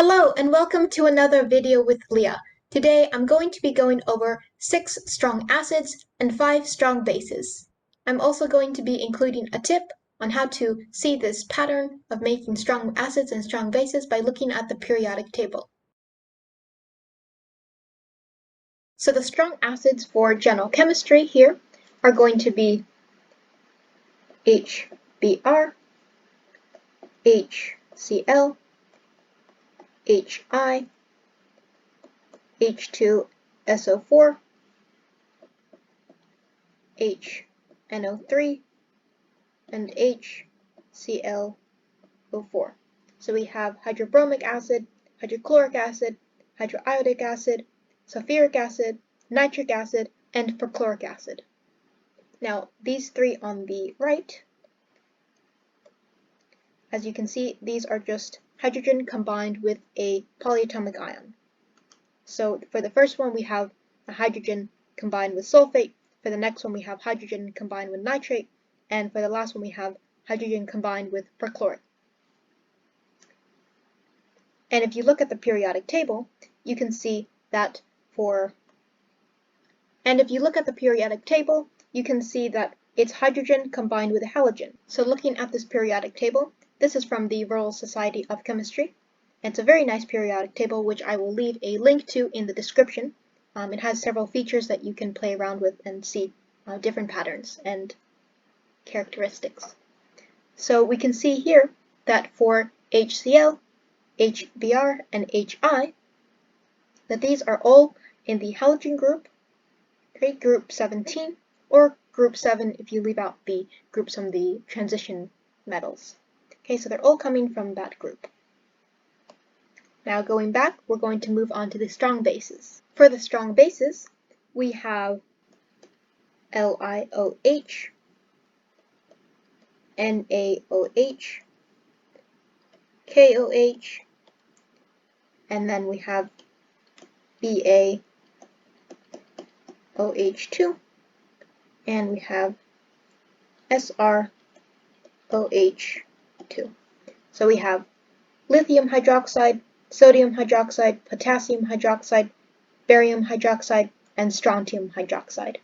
Hello and welcome to another video with Liah. Today I'm going to be going over 6 strong acids and 5 strong bases. I'm also going to be including a tip on how to see this pattern of making strong acids and strong bases by looking at the periodic table. So the strong acids for general chemistry here are going to be HBr, HCl, Hi, H2SO4, HNO3, and HClO4. So we have hydrobromic acid, hydrochloric acid, hydroiodic acid, sulfuric acid, nitric acid, and perchloric acid. Now, these three on the right, as you can see, these are just hydrogen combined with a polyatomic ion. So for the first one, we have a hydrogen combined with sulfate. For the next one, we have hydrogen combined with nitrate. And for the last one, we have hydrogen combined with perchlorate. And if you look at the periodic table, you can see that it's hydrogen combined with a halogen. So looking at this periodic table, this is from the Royal Society of Chemistry. It's a very nice periodic table, which I will leave a link to in the description. It has several features that you can play around with and see different patterns and characteristics. So we can see here that for HCl, HBr, and Hi, that these are all in the halogen group, okay, group 17, or group 7 if you leave out the groups from the transition metals. Okay, so they're all coming from that group. Now going back, we're going to move on to the strong bases. For the strong bases, we have LiOH, NaOH, KOH, and then we have BaOH2, and we have SrOH2. So we have lithium hydroxide, sodium hydroxide, potassium hydroxide, barium hydroxide, and strontium hydroxide.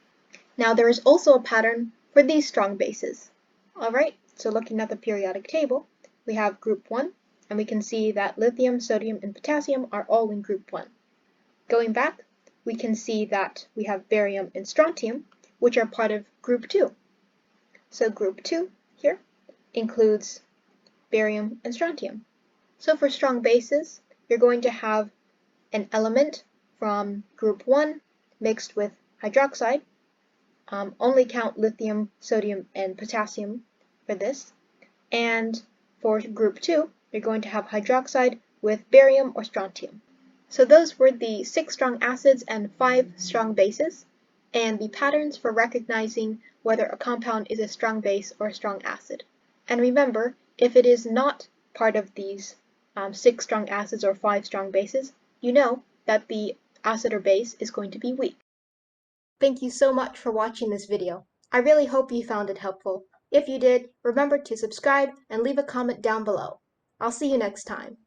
Now there is also a pattern for these strong bases. Alright, so looking at the periodic table, we have group 1, and we can see that lithium, sodium, and potassium are all in group 1. Going back, we can see that we have barium and strontium, which are part of group 2. So group 2 here includes barium and strontium. So for strong bases, you're going to have an element from group 1 mixed with hydroxide. Only count lithium, sodium, and potassium for this. And for group 2, you're going to have hydroxide with barium or strontium. So those were the 6 strong acids and 5 strong bases, and the patterns for recognizing whether a compound is a strong base or a strong acid. And remember, if it is not part of these 6 strong acids or 5 strong bases, you know that the acid or base is going to be weak. Thank you so much for watching this video. I really hope you found it helpful. If you did, remember to subscribe and leave a comment down below. I'll see you next time.